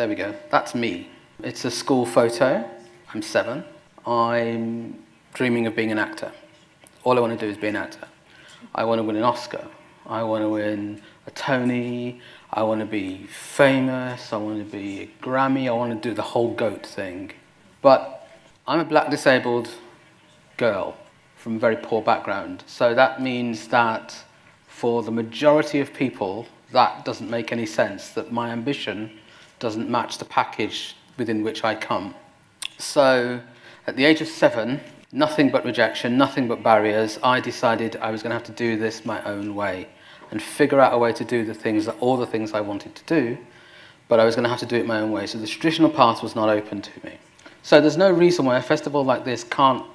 there we go. That's me. It's a school photo. I'm 7. I'm dreaming of being an actor. All I want to do is be an actor. I want to win an Oscar. I want to win a Tony. I want to be famous. I want to be a Grammy. I want to do the whole GOAT thing. But I'm a black disabled girl from a very poor background. So that means that for the majority of people, that doesn't make any sense, that my ambition doesn't match the package within which I come. So at the age of 7, nothing but rejection, nothing but barriers, I decided I was going to have to do this my own way and figure out a way to do all the things I wanted to do, but I was going to have to do it my own way. So the traditional path was not open to me. So there's no reason why a festival like this can't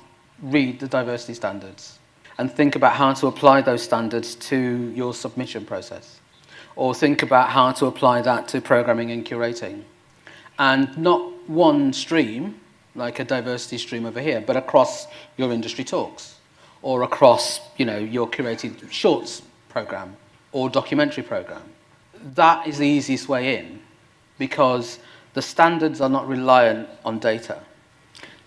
read the diversity standards and think about how to apply those standards to your submission process, or think about how to apply that to programming and curating. And not one stream, like a diversity stream over here, but across your industry talks, or across, your curated shorts program or documentary program. That is the easiest way in, because the standards are not reliant on data.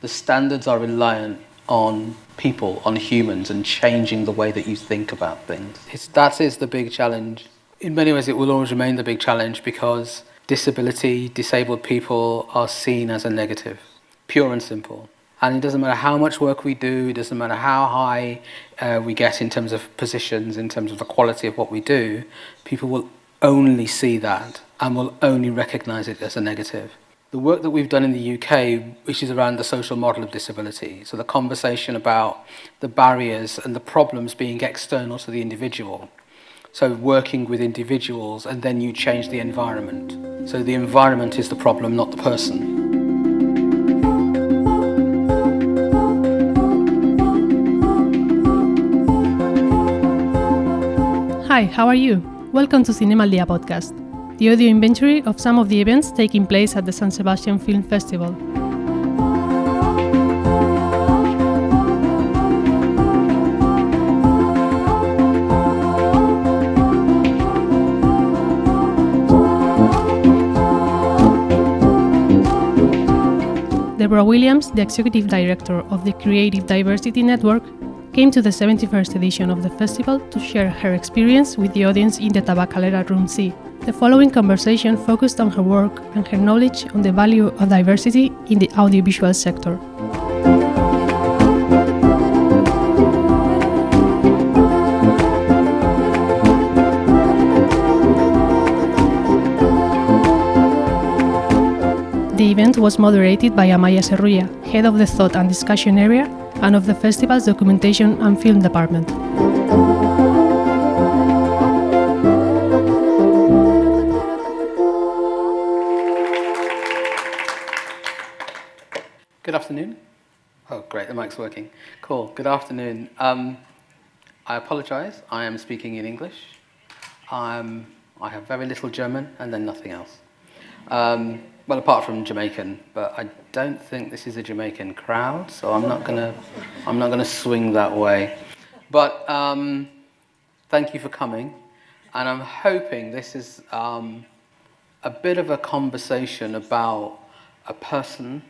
The standards are reliant on people, on humans, and changing the way that you think about things. That is the big challenge. In many ways, it will always remain the big challenge, because disabled people are seen as a negative, pure and simple. And it doesn't matter how much work we do, it doesn't matter how high we get in terms of positions, in terms of the quality of what we do, people will only see that and will only recognise it as a negative. The work that we've done in the UK, which is around the social model of disability, so the conversation about the barriers and the problems being external to the individual, so working with individuals, and then you change the environment. So the environment is the problem, not the person. Hi, how are you? Welcome to Zinemaldiaren podcast, the audio inventory of some of the events taking place at the San Sebastián Film Festival. Deborah Williams, the executive director of the Creative Diversity Network, came to the 71st edition of the festival to share her experience with the audience in the Tabakaleraro Room C. The following conversation focused on her work and her knowledge on the value of diversity in the audiovisual sector. The event was moderated by Amaia Serrulla, head of the Thought and Discussion Area and of the festival's Documentation and Film Department. Good afternoon. Oh, great, the mic's working. Cool, good afternoon. I apologise, I am speaking in English. I have very little German and then nothing else. Well, apart from Jamaican, but I don't think this is a Jamaican crowd, so I'm not gonna swing that way. But thank you for coming, and I'm hoping this is a bit of a conversation about a person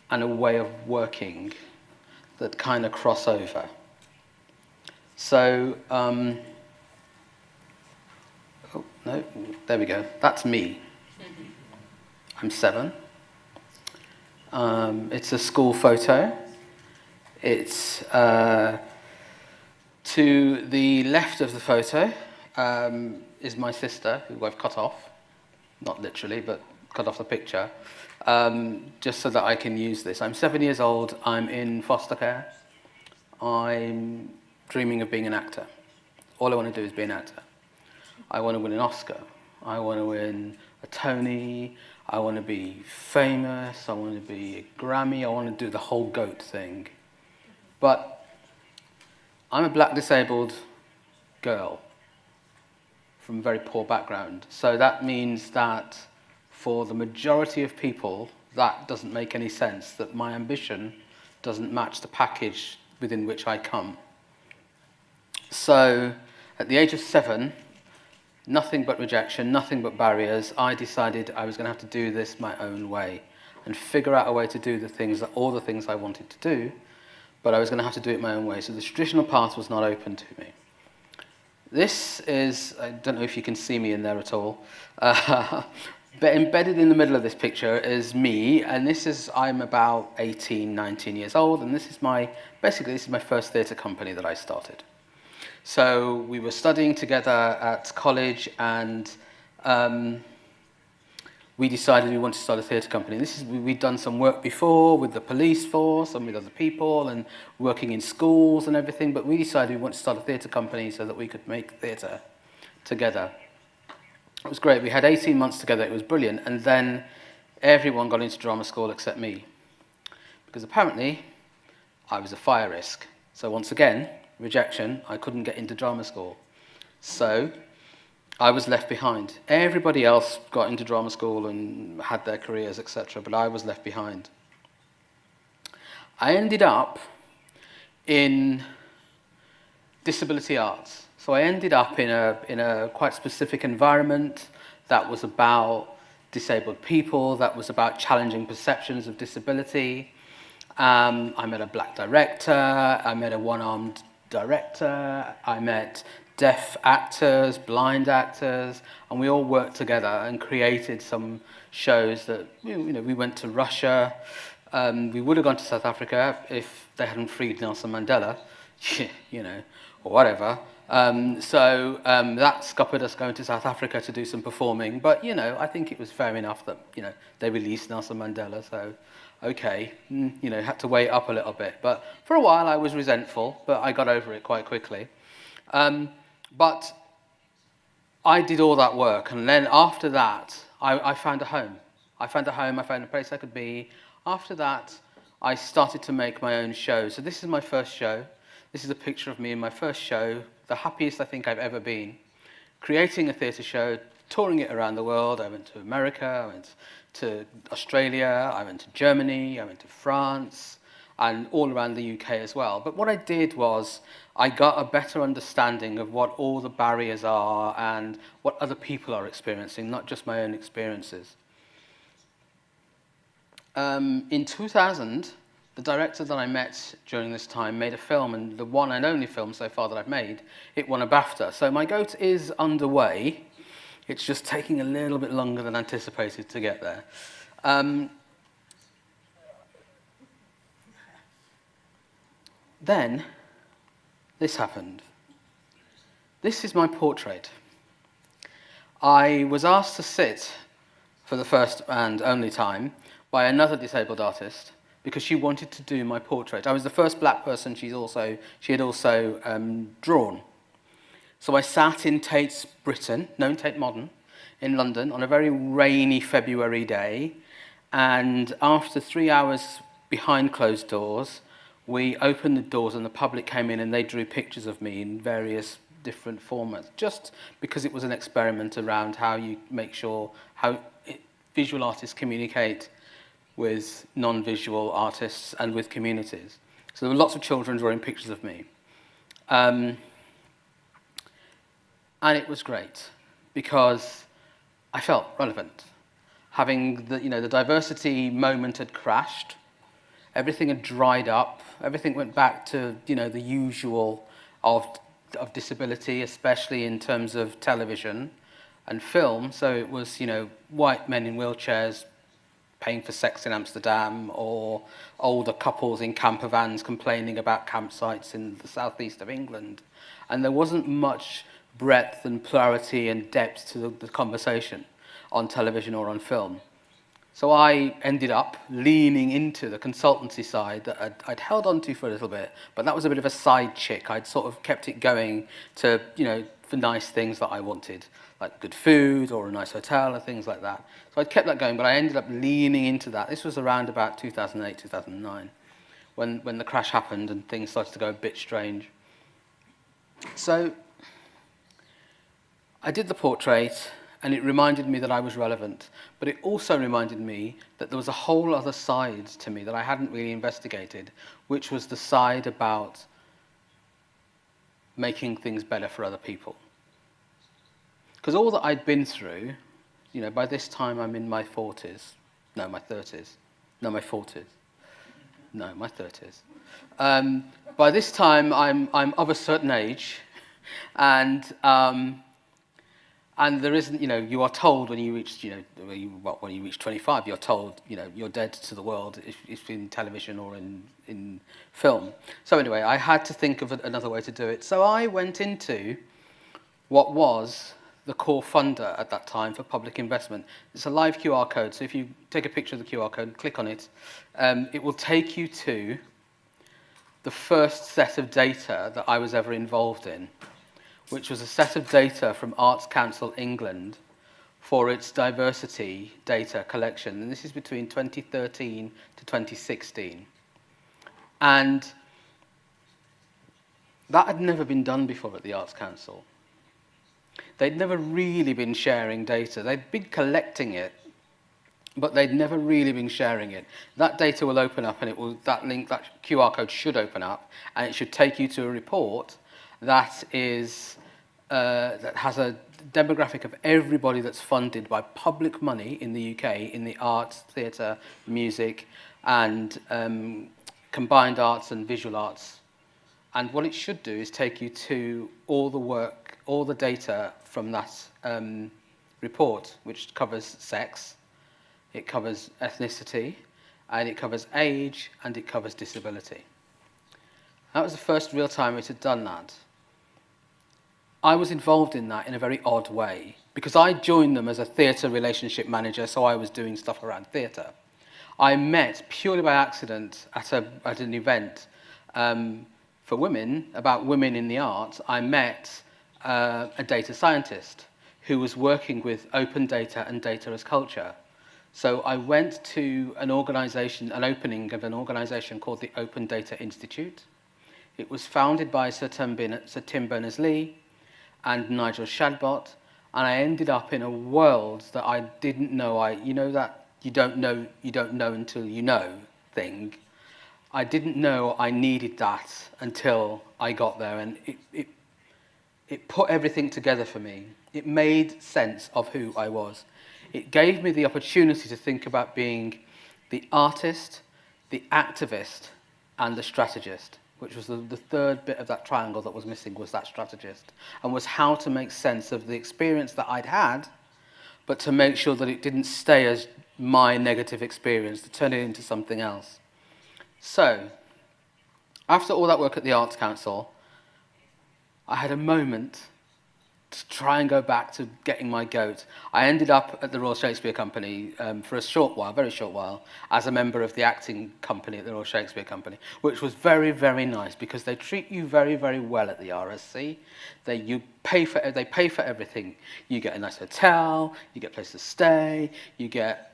and a way of working that kind of cross over. So, oh no, there we go. That's me. I'm 7. It's a school photo. It's to the left of the photo is my sister, who I've cut off, not literally, but cut off the picture, just so that I can use this. I'm 7 years old. I'm in foster care. I'm dreaming of being an actor. All I want to do is be an actor. I want to win an Oscar. I want to win a Tony. I want to be famous, I want to be a Grammy, I want to do the whole GOAT thing. But I'm a black disabled girl from a very poor background. So that means that for the majority of people, that doesn't make any sense, that my ambition doesn't match the package within which I come. So at the age of 7, nothing but rejection, nothing but barriers. I decided I was going to have to do this my own way and figure out a way to do all the things I wanted to do, but I was going to have to do it my own way. So the traditional path was not open to me. This is, I don't know if you can see me in there at all, but embedded in the middle of this picture is me, and I'm about 18, 19 years old, and this is my first theatre company that I started. So we were studying together at college, and we decided we wanted to start a theatre company. We'd done some work before with the police force and with other people and working in schools and everything, but we decided we wanted to start a theatre company so that we could make theatre together. It was great. We had 18 months together. It was brilliant. And then everyone got into drama school except me, because apparently I was a fire risk. So once again, rejection, I couldn't get into drama school. So I was left behind. Everybody else got into drama school and had their careers, etc., but I was left behind. I ended up in disability arts. So I ended up in a quite specific environment that was about disabled people, that was about challenging perceptions of disability. I met a black director, I met a one-armed director, I met deaf actors, blind actors, and we all worked together and created some shows that, we went to Russia. We would have gone to South Africa if they hadn't freed Nelson Mandela, or whatever. So that scuppered us going to South Africa to do some performing, but, I think it was fair enough that, they released Nelson Mandela, so okay, had to wait up a little bit. But for a while I was resentful, but I got over it quite quickly. But I did all that work, and then after that, I found a home. I found a place I could be. After that, I started to make my own show. So this is my first show. This is a picture of me in my first show, the happiest I think I've ever been. Creating a theatre show, touring it around the world. I went to America, I went to Australia, I went to Germany, I went to France, and all around the UK as well. But what I did was I got a better understanding of what all the barriers are and what other people are experiencing, not just my own experiences. In 2000, the director that I met during this time made a film, and the one and only film so far that I've made, it won a BAFTA. So my GOAT is underway. It's just taking a little bit longer than anticipated to get there. Then, this happened. This is my portrait. I was asked to sit for the first and only time by another disabled artist because she wanted to do my portrait. I was the first black person she had also drawn. So I sat in Tate's Britain, known Tate Modern, in London on a very rainy February day, and after 3 hours behind closed doors, we opened the doors and the public came in and they drew pictures of me in various different formats, just because it was an experiment around how you make sure visual artists communicate with non-visual artists and with communities. So there were lots of children drawing pictures of me. And it was great because I felt relevant. Having the diversity moment had crashed, everything had dried up, everything went back to the usual of disability, especially in terms of television and film. So it was white men in wheelchairs paying for sex in Amsterdam, or older couples in camper vans complaining about campsites in the southeast of England. And there wasn't much breadth and plurality and depth to the conversation on television or on film. So I ended up leaning into the consultancy side that I'd held on to for a little bit, but that was a bit of a side chick. I'd sort of kept it going to, for nice things that I wanted, like good food or a nice hotel or things like that. So I'd kept that going, but I ended up leaning into that. This was around about 2008, 2009, when the crash happened and things started to go a bit strange. So I did the portrait, and it reminded me that I was relevant, but it also reminded me that there was a whole other side to me that I hadn't really investigated, which was the side about making things better for other people. Because all that I'd been through, you know, by this time I'm in my 40s. No, my 30s. No, my 40s. No, my 30s. By this time I'm of a certain age, and there isn't, you know, you are told when you reach, you know, when you reach 25, you're told, you know, you're dead to the world if in television or in film. So anyway, I had to think of another way to do it. So I went into what was the core funder at that time for public investment. It's a live QR code, so if you take a picture of the QR code and click on it, it will take you to the first set of data that I was ever involved in, which was a set of data from Arts Council England for its diversity data collection. And this is between 2013 to 2016. And that had never been done before at the Arts Council. They'd never really been sharing data. They'd been collecting it, but they'd never really been sharing it. That data will open up, and it will, that QR code should open up, and it should take you to a report that is that has a demographic of everybody that's funded by public money in the UK in the arts, theatre, music, and combined arts and visual arts. And what it should do is take you to all the work, all the data from that report, which covers sex, it covers ethnicity, and it covers age, and it covers disability. That was the first real time it had done that. I was involved in that in a very odd way, because I joined them as a theatre relationship manager, so I was doing stuff around theatre. I met, purely by accident, at an event for women, about women in the arts. I met a data scientist who was working with open data and data as culture. So I went to an organisation, an opening of an organisation called the Open Data Institute. It was founded by Sir Tim Berners-Lee and Nigel Shadbot, and I ended up in a world that I didn't know. You know that you don't know until you know thing. I didn't know I needed that until I got there, and it put everything together for me. It made sense of who I was. It gave me the opportunity to think about being the artist, the activist, and the strategist, which was the third bit of that triangle that was missing, was that strategist, and was how to make sense of the experience that I'd had, but to make sure that it didn't stay as my negative experience, to turn it into something else. So, after all that work at the Arts Council, I had a moment to try and go back to getting my goat. I ended up at the Royal Shakespeare Company for a short while, very short while, as a member of the acting company at the Royal Shakespeare Company, which was very, very nice because they treat you very, very well at the RSC. They pay for everything. You get a nice hotel, you get a place to stay, you get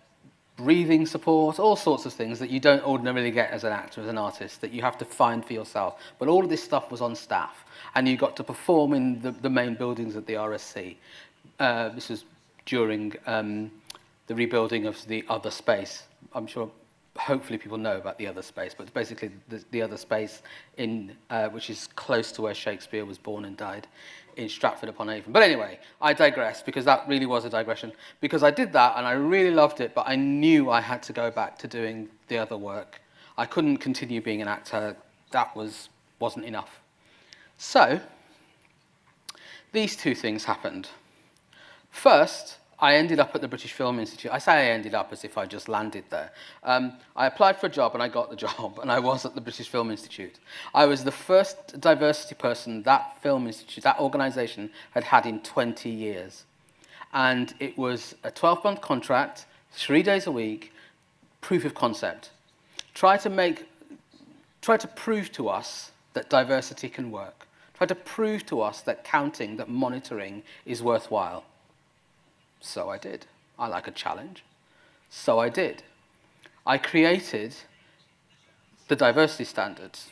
breathing support, all sorts of things that you don't ordinarily get as an actor, as an artist, that you have to find for yourself. But all of this stuff was on staff, and you got to perform in the main buildings at the RSC. This was during the rebuilding of the other space. I'm sure, hopefully people know about the other space, but it's basically the other space in which is close to where Shakespeare was born and died, in Stratford-upon-Avon. But anyway, I digress, because that really was a digression. Because I did that, and I really loved it, but I knew I had to go back to doing the other work. I couldn't continue being an actor. That wasn't enough. So, these two things happened. First, I ended up at the British Film Institute. I say I ended up as if I just landed there. I applied for a job and I got the job, and I was at the British Film Institute. I was the first diversity person that film institute, that organisation, had had in 20 years. And it was a 12-month contract, 3 days a week, proof of concept. Try to prove to us that diversity can work. Try to prove to us that counting, that monitoring is worthwhile. So I did. I like a challenge. So I did. I created the diversity standards.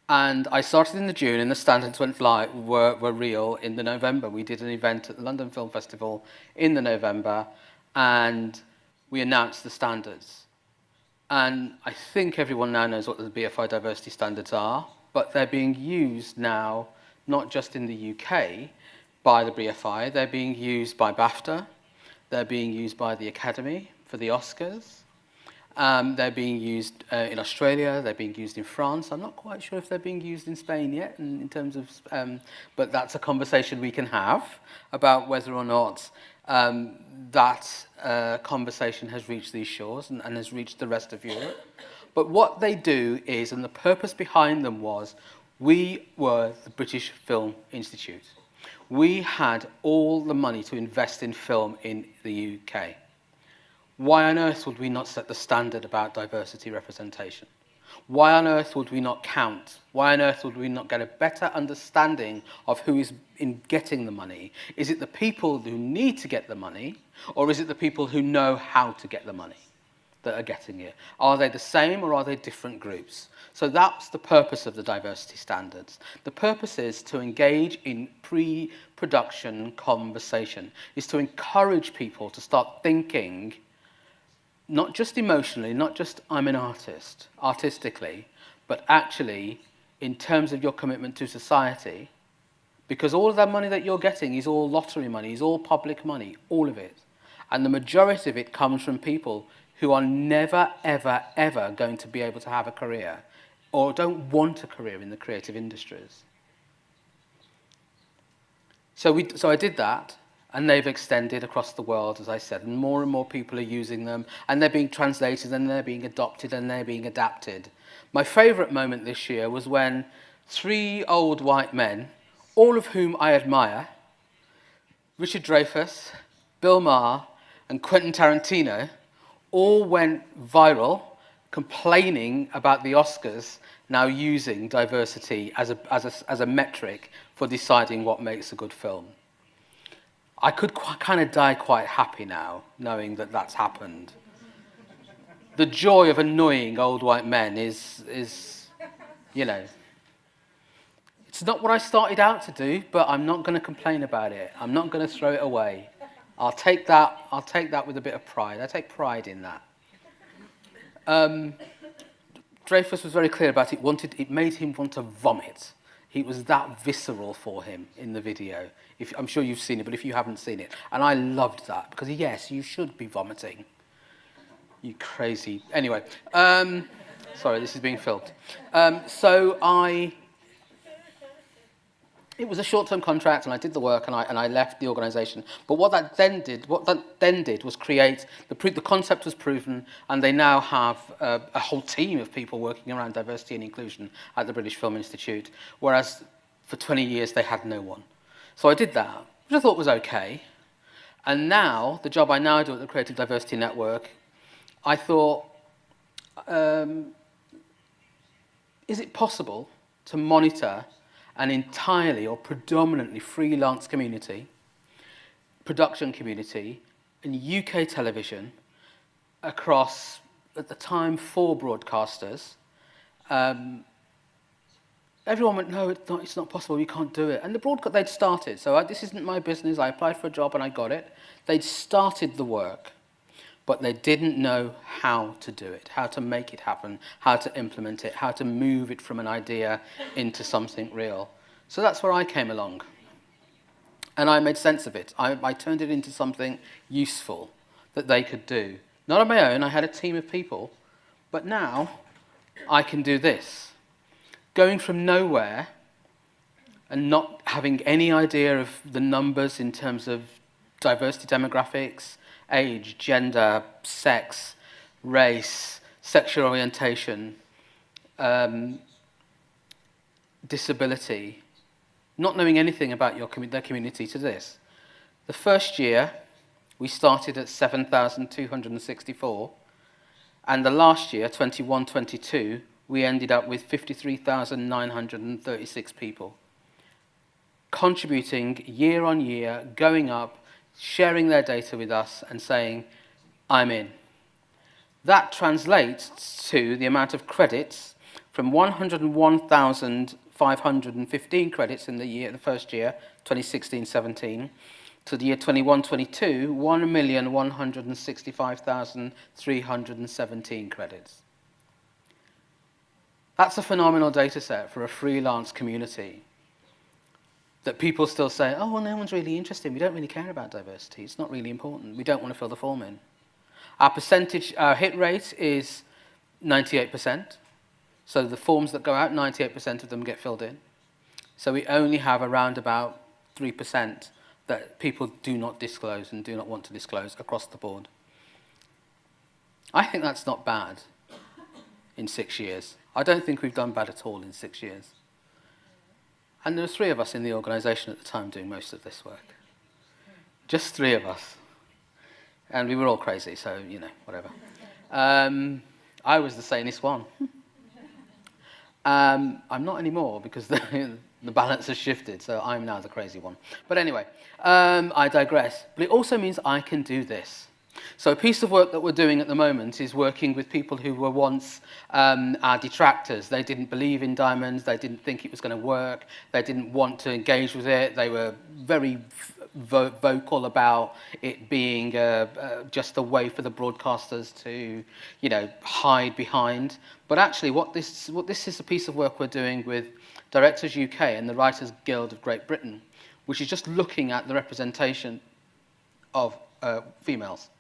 And I started in the June, and the standards were real in the November. We did an event at the London Film Festival in the November, and we announced the standards. And I think everyone now knows what the BFI diversity standards are, but they're being used now, not just in the UK, by the BFI, they're being used by BAFTA, they're being used by the Academy for the Oscars, they're being used in Australia, they're being used in France. I'm not quite sure if they're being used in Spain yet, in terms of, but that's a conversation we can have about whether or not that conversation has reached these shores and has reached the rest of Europe. But what they do is, and the purpose behind them was, we were the British Film Institute. We had all the money to invest in film in the UK. Why on earth would we not set the standard about diversity representation? Why on earth would we not count? Why on earth would we not get a better understanding of who is in getting the money? Is it the people who need to get the money, or is it the people who know how to get the money that are getting it? Are they the same, or are they different groups? So that's the purpose of the diversity standards. The purpose is to engage in pre-production conversation, is to encourage people to start thinking, not just emotionally, not just I'm an artist, artistically, but actually in terms of your commitment to society, because all of that money that you're getting is all lottery money, is all public money, all of it. And the majority of it comes from people who are never, ever, ever going to be able to have a career, or don't want a career in the creative industries. So I did that, and they've extended across the world, as I said, and more people are using them, and they're being translated, and they're being adopted, and they're being adapted. My favourite moment this year was when 3 old white men, all of whom I admire, Richard Dreyfuss, Bill Maher, and Quentin Tarantino, all went viral complaining about the Oscars now using diversity as a metric for deciding what makes a good film. I could kind of die quite happy now, knowing that that's happened. The joy of annoying old white men is, you know, it's not what I started out to do, but I'm not going to complain about it. I'm not going to throw it away. I'll take that with a bit of pride. I take pride in that. Dreyfuss was very clear about it. It made him want to vomit. It was that visceral for him in the video. I'm sure you've seen it, but if you haven't seen it. And I loved that, because yes, you should be vomiting. You crazy... Anyway, sorry, this is being filmed. It was a short-term contract, and I did the work, and I left the organisation. But what that then did was create the concept was proven, and they now have a whole team of people working around diversity and inclusion at the British Film Institute, whereas for 20 years they had no one. So I did that, which I thought was okay. And now the job I now do at the Creative Diversity Network, I thought, is it possible to monitor an entirely or predominantly freelance community, production community, in UK television across, at the time, 4 broadcasters? Everyone went, no, it's not possible, we can't do it. And they'd started, so this isn't my business, I applied for a job and I got it. They'd started the work, but they didn't know how to do it, how to make it happen, how to implement it, how to move it from an idea into something real. So that's where I came along. And I made sense of it. I turned it into something useful that they could do. Not on my own, I had a team of people, but now I can do this. Going from nowhere and not having any idea of the numbers in terms of diversity demographics, age, gender, sex, race, sexual orientation, disability, not knowing anything about their community to this. The first year, we started at 7,264, and the last year, 21-22, we ended up with 53,936 people, contributing year on year, going up, sharing their data with us and saying, I'm in. That translates to the amount of credits from 101,515 credits in the first year, 2016-17, to the year 21-22, 1,165,317 credits. That's a phenomenal data set for a freelance community. that people still say, oh, well, no one's really interested. We don't really care about diversity. It's not really important. We don't want to fill the form in. Our hit rate is 98%. So the forms that go out, 98% of them get filled in. So we only have around about 3% that people do not disclose and do not want to disclose across the board. I think that's not bad in 6 years. I don't think we've done bad at all in 6 years. And there were 3 of us in the organisation at the time doing most of this work. Just 3 of us. And we were all crazy, so, you know, whatever. I was the sanest one. I'm not anymore because the balance has shifted, so I'm now the crazy one. But anyway, I digress. But it also means I can do this. So a piece of work that we're doing at the moment is working with people who were once our detractors. They didn't believe in diamonds, they didn't think it was going to work, they didn't want to engage with it, they were very vocal about it being just a way for the broadcasters to, you know, hide behind. But actually what this is a piece of work we're doing with Directors UK and the Writers Guild of Great Britain, which is just looking at the representation of females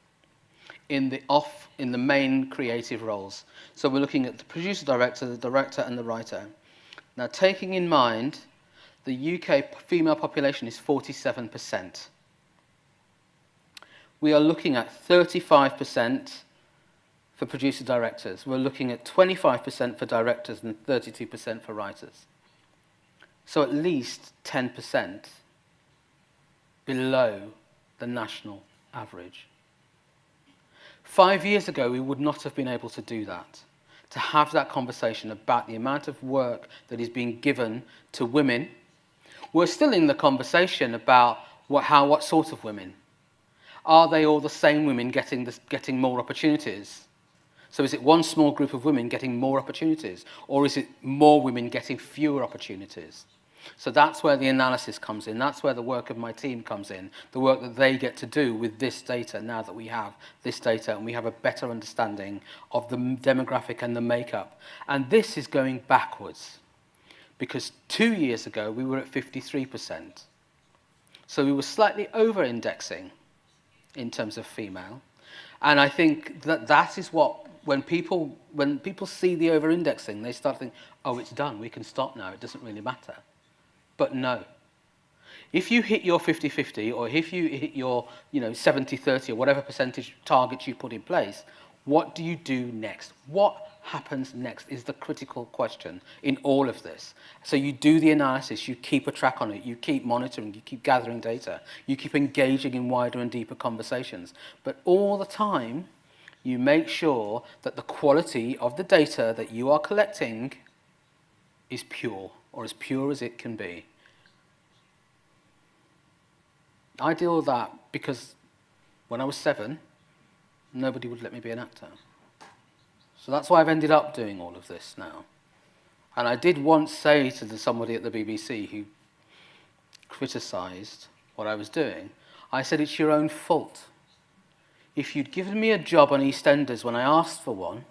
in the main creative roles. So we're looking at the producer, director, the director and the writer. Now, taking in mind the UK female population is 47%. We are looking at 35% for producer directors. We're looking at 25% for directors and 32% for writers. So at least 10% below the national average. 5 years ago, we would not have been able to do that, to have that conversation about the amount of work that is being given to women. We're still in the conversation about what sort of women. Are they all the same women getting more opportunities? So is it one small group of women getting more opportunities, or is it more women getting fewer opportunities? So that's where the analysis comes in. That's where the work of my team comes in, the work that they get to do with this data now that we have this data and we have a better understanding of the demographic and the makeup. And this is going backwards because 2 years ago we were at 53%. So we were slightly over-indexing in terms of female. And I think that is what, when people see the over-indexing, they start thinking, oh, it's done, we can stop now, it doesn't really matter. But no. If you hit your 50-50 or if you hit your 70-30 or whatever percentage targets you put in place, what do you do next? What happens next is the critical question in all of this. So you do the analysis, you keep a track on it, you keep monitoring, you keep gathering data, you keep engaging in wider and deeper conversations. But all the time, you make sure that the quality of the data that you are collecting is pure, or as pure as it can be. I deal with that because when I was 7, nobody would let me be an actor. So that's why I've ended up doing all of this now. And I did once say to somebody at the BBC who criticised what I was doing, I said, it's your own fault. If you'd given me a job on EastEnders when I asked for one,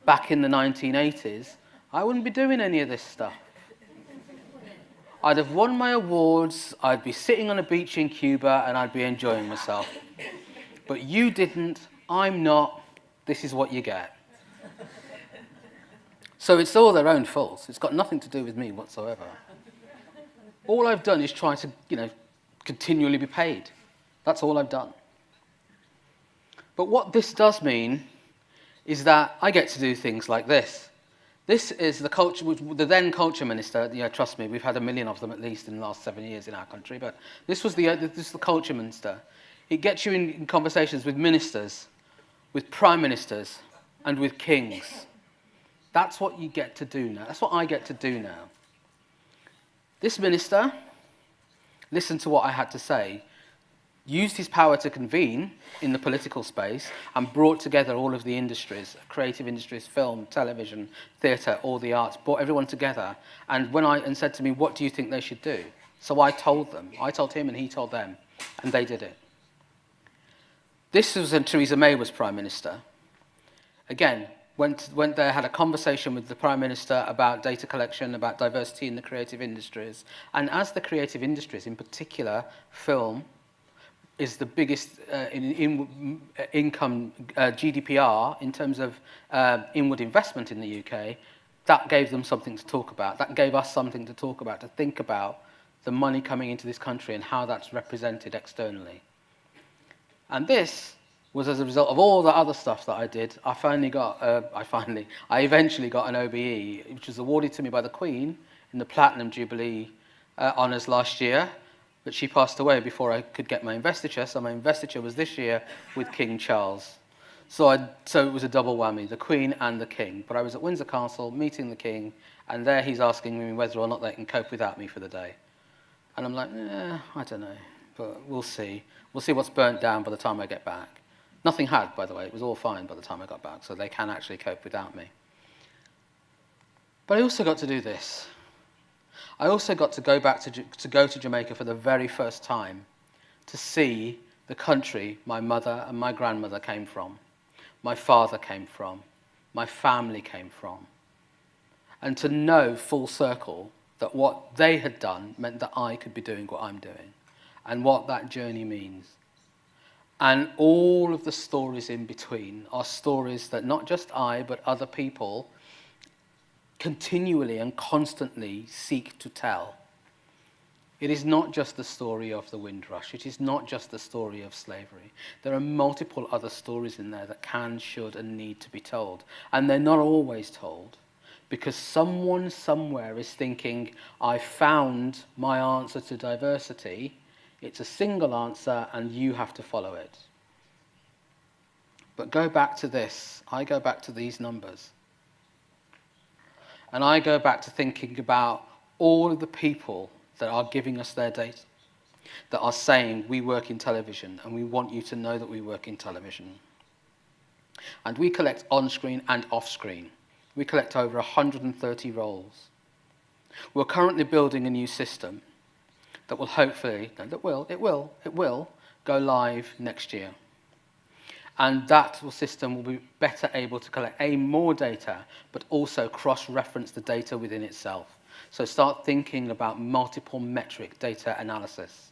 back in the 1980s, I wouldn't be doing any of this stuff. I'd have won my awards, I'd be sitting on a beach in Cuba, and I'd be enjoying myself. But you didn't, I'm not, this is what you get. So it's all their own fault. It's got nothing to do with me whatsoever. All I've done is try to, continually be paid. That's all I've done. But what this does mean is that I get to do things like this. This is the then culture minister. Trust me, we've had 1 million of them at least in the last 7 years in our country. But this is the culture minister. It gets you in conversations with ministers, with prime ministers, and with kings. That's what you get to do now. That's what I get to do now. This minister listened to what I had to say, used his power to convene in the political space and brought together all of the industries, creative industries, film, television, theatre, all the arts, brought everyone together and said to me, what do you think they should do? So I told them. I told him and he told them, and they did it. This was when Theresa May was Prime Minister. Again, went there, had a conversation with the Prime Minister about data collection, about diversity in the creative industries. And as the creative industries, in particular film, is the biggest income GDPR in terms of inward investment in the UK, that gave them something to talk about. That gave us something to talk about, to think about the money coming into this country and how that's represented externally. And this was as a result of all the other stuff that I did. I eventually got an OBE, which was awarded to me by the Queen in the Platinum Jubilee honours last year, but she passed away before I could get my investiture, so my investiture was this year with King Charles. So it was a double whammy, the Queen and the King. But I was at Windsor Castle meeting the King, and there he's asking me whether or not they can cope without me for the day. And I'm like, I don't know, but we'll see. We'll see what's burnt down by the time I get back. Nothing had, by the way. It was all fine by the time I got back, so they can actually cope without me. But I also got to do this. I also got to go back to go to Jamaica for the very first time to see the country my mother and my grandmother came from, my father came from, my family came from, and to know full circle that what they had done meant that I could be doing what I'm doing, and what that journey means. And all of the stories in between are stories that not just I, but other people continually and constantly seek to tell. It is not just the story of the Windrush. It is not just the story of slavery. There are multiple other stories in there that can, should, and need to be told. And they're not always told because someone somewhere is thinking, I found my answer to diversity. It's a single answer and you have to follow it. But go back to this. I go back to these numbers. And I go back to thinking about all of the people that are giving us their data, that are saying we work in television and we want you to know that we work in television. And we collect on-screen and off-screen. We collect over 130 roles. We're currently building a new system that will hopefully, it will go live next year. And that system will be better able to collect more data, but also cross-reference the data within itself. So start thinking about multiple metric data analysis.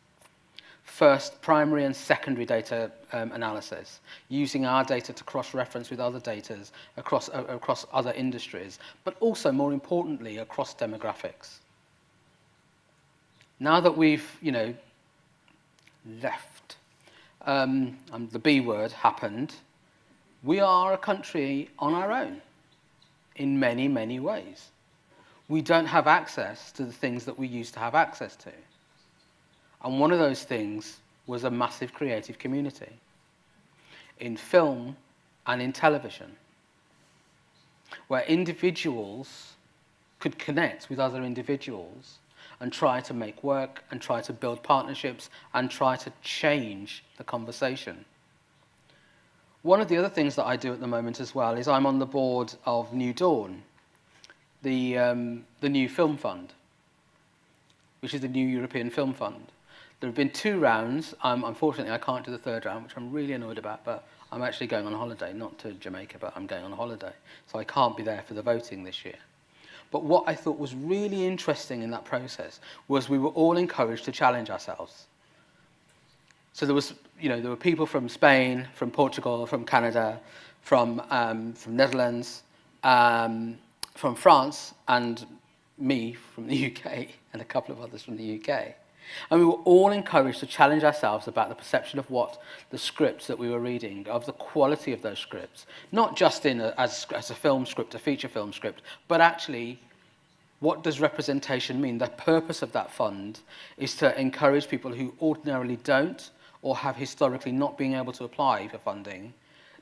First, primary and secondary data analysis, using our data to cross-reference with other data across other industries, but also, more importantly, across demographics. Now that we've, left, the B word happened, we are a country on our own in many, many ways. We don't have access to the things that we used to have access to. And one of those things was a massive creative community in film and in television, where individuals could connect with other individuals and try to make work and try to build partnerships and try to change the conversation. One of the other things that I do at the moment as well is I'm on the board of New Dawn, the new film fund, which is the new European Film Fund. There have been 2 rounds. Unfortunately, I can't do the 3rd round, which I'm really annoyed about, but I'm actually going on holiday, not to Jamaica, but I'm going on holiday. So I can't be there for the voting this year. But what I thought was really interesting in that process was we were all encouraged to challenge ourselves. So there were people from Spain, from Portugal, from Canada, from Netherlands, from France, and me from the UK, and a couple of others from the UK. And we were all encouraged to challenge ourselves about the perception of what the scripts that we were reading, of the quality of those scripts, not just as a film script, a feature film script, but actually, what does representation mean? The purpose of that fund is to encourage people who ordinarily don't or have historically not been able to apply for funding,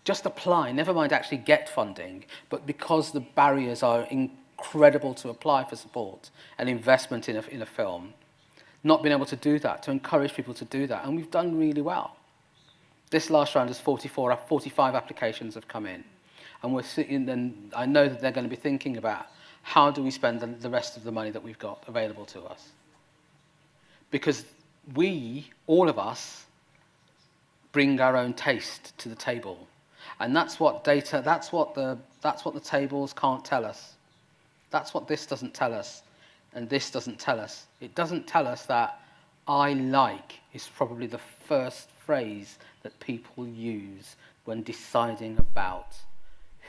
just apply, never mind actually get funding, but because the barriers are incredible to apply for support and investment in a film, not being able to do that, to encourage people to do that. And we've done really well. This last round is 45 applications have come in. And we're sitting, and I know that they're going to be thinking about how do we spend the rest of the money that we've got available to us. Because we, all of us, bring our own taste to the table. And that's what data, that's what the tables can't tell us. That's what this doesn't tell us, and this doesn't tell us. It doesn't tell us that I like is probably the first phrase that people use when deciding about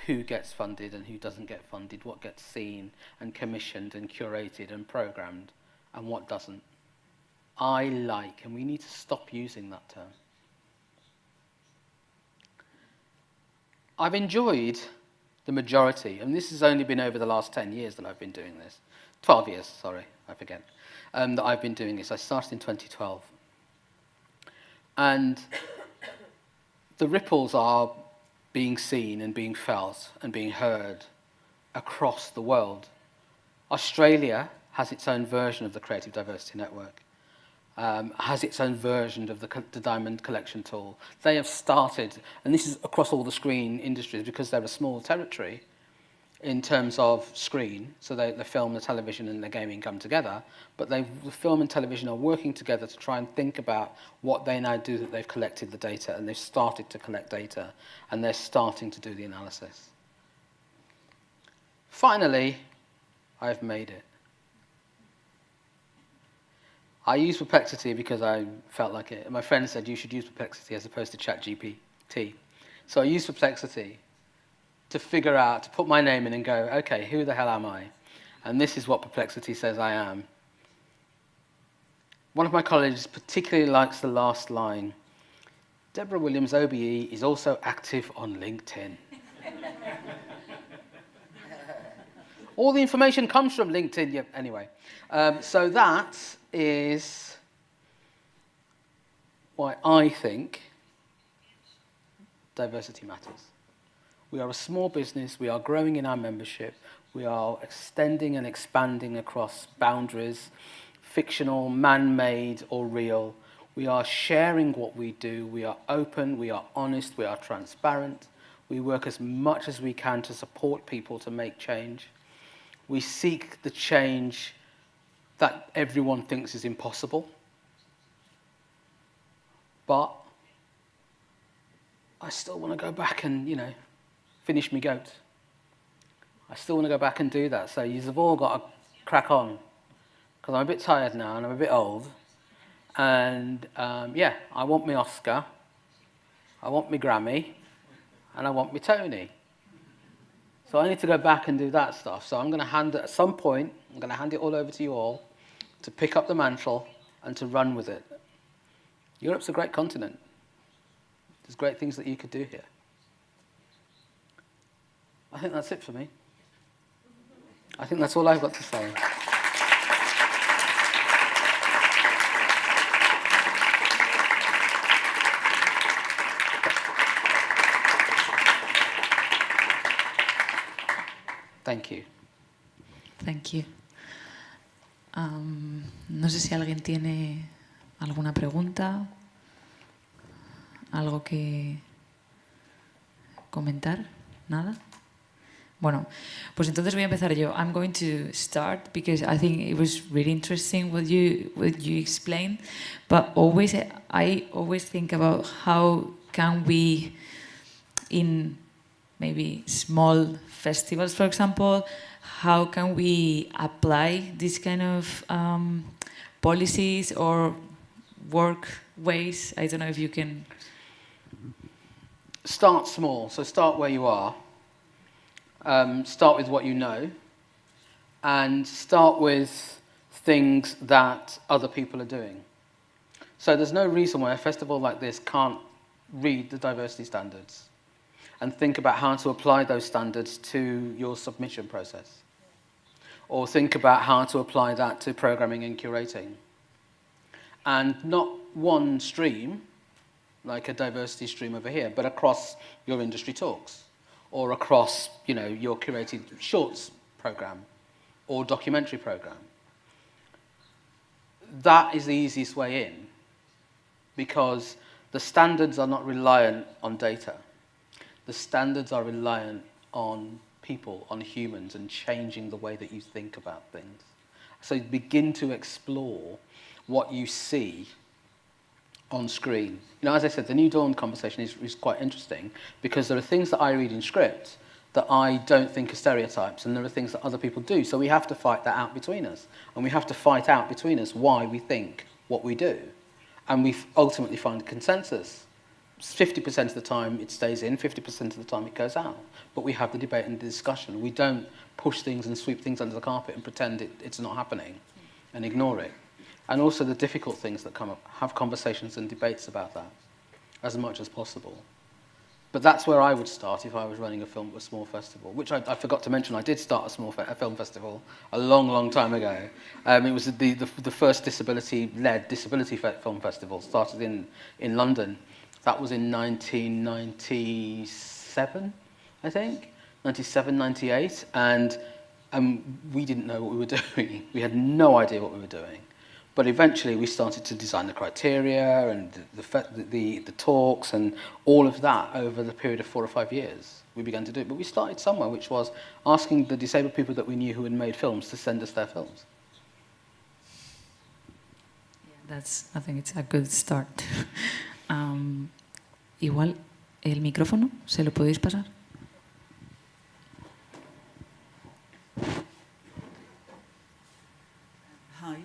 who gets funded and who doesn't get funded, what gets seen and commissioned and curated and programmed, and what doesn't. I like, and we need to stop using that term. I've enjoyed the majority, and this has only been over the last 10 years that I've been doing this. 12 years, sorry, I forget, that I've been doing this. I started in 2012. And the ripples are being seen and being felt and being heard across the world. Australia has its own version of the Creative Diversity Network, has its own version of the Diamond Collection Tool. They have started, and this is across all the screen industries because they're a small territory in terms of screen, so the film, the television and the gaming come together, but the film and television are working together to try and think about what they now do that they've collected the data, and they've started to collect data, and they're starting to do the analysis. Finally, I've made it. I use Perplexity because I felt like it. My friend said you should use Perplexity as opposed to ChatGPT. So I used Perplexity to figure out, to put my name in and go, okay, who the hell am I? And this is what Perplexity says I am. One of my colleagues particularly likes the last line. Deborah Williams, OBE, is also active on LinkedIn. All the information comes from LinkedIn. Yep, anyway. So that is why I think diversity matters. We are a small business. We are growing in our membership. We are extending and expanding across boundaries, fictional, man-made, or real. We are sharing what we do. We are open. We are honest. We are transparent. We work as much as we can to support people to make change. We seek the change that everyone thinks is impossible. But I still want to go back and, finish me goat. I still want to go back and do that. So you've all got to crack on. Because I'm a bit tired now and I'm a bit old. And I want my Oscar, I want my Grammy, and I want my Tony. So I need to go back and do that stuff. So I'm going to hand it, at some point, I'm going to hand it all over to you all to pick up the mantle and to run with it. Europe's a great continent. There's great things that you could do here. I think that's it for me. I think that's all I've got to say. Thank you. Thank you. No sé si alguien tiene alguna pregunta, algo que comentar, nada. Bueno, pues entonces voy a empezar yo. I'm going to start because I think it was really interesting what you explained. But I always think about how can we, in maybe small festivals, for example, how can we apply this kind of policies or work ways? I don't know if you can. Start small, so start where you are. Start with what you know, and start with things that other people are doing. So there's no reason why a festival like this can't read the diversity standards and think about how to apply those standards to your submission process. Or think about how to apply that to programming and curating. And not one stream, like a diversity stream over here, but across your industry talks, or across, your curated shorts program, or documentary program. That is the easiest way in, because the standards are not reliant on data. The standards are reliant on people, on humans, and changing the way that you think about things. So begin to explore what you see on screen. You know, as I said, the New Dawn conversation is quite interesting because there are things that I read in script that I don't think are stereotypes, and there are things that other people do. So we have to fight that out between us, and we have to fight out between us why we think what we do, and we ultimately find a consensus. 50% of the time it stays in, 50% of the time it goes out. But we have the debate and the discussion. We don't push things and sweep things under the carpet and pretend it's not happening and ignore it. And also the difficult things that come up, have conversations and debates about that as much as possible. But that's where I would start if I was running a small festival, which I forgot to mention. I did start a film festival a long, long time ago. It was the first disability-led film festival, started in London. That was in 1997, I think, 97, 98, and we didn't know what we were doing. We had no idea what we were doing. But eventually we started to design the criteria and the talks and all of that over the period of 4 or 5 years. We began to do it. But we started somewhere, which was asking the disabled people that we knew who had made films to send us their films. Yeah, I think it's a good start. Igual, el micrófono, ¿se lo podéis pasar? Hi.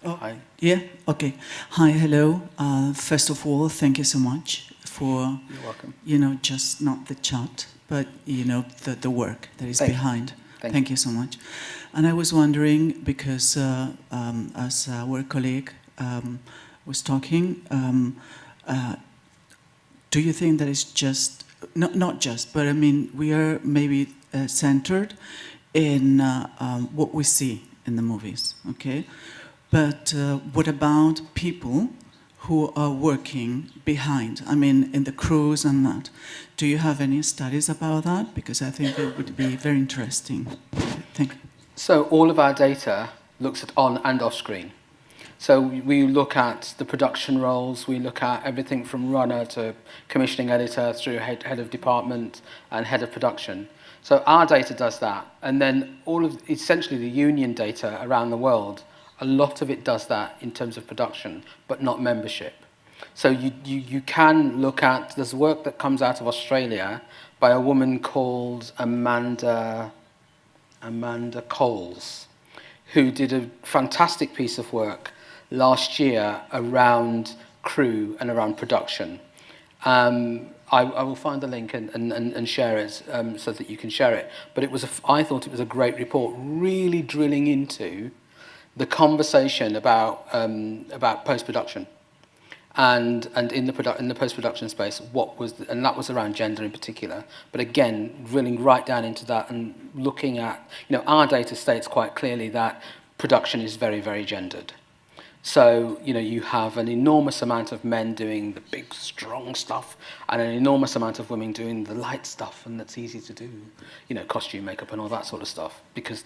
Oh, Hi. Yeah, okay. Hi, hello. First of all, thank you so much for, You're welcome. Just not the chat, but, the work that is Thank you. behind. Thank You so much. And I was wondering, because as our colleague was talking, do you think that it's just, not just, but I mean, we are maybe centered in what we see in the movies, okay? But what about people who are working behind? I mean, in the crews and that. Do you have any studies about that? Because I think it would be very interesting. Thank you. So all of our data looks at on and off screen. So we look at the production roles, we look at everything from runner to commissioning editor through head of department and head of production. So our data does that. And then all of essentially the union data around the world, a lot of it does that in terms of production, but not membership. So you can look at, there's work that comes out of Australia by a woman called Amanda Coles, who did a fantastic piece of work last year around crew and around production. I will find the link and share it so that you can share it. But I thought it was a great report, really drilling into the conversation about post-production and in the post-production space, and that was around gender in particular. But again, drilling right down into that and looking at, our data states quite clearly that production is very, very gendered. So, you have an enormous amount of men doing the big, strong stuff and an enormous amount of women doing the light stuff, and that's easy to do, costume, makeup and all that sort of stuff, because,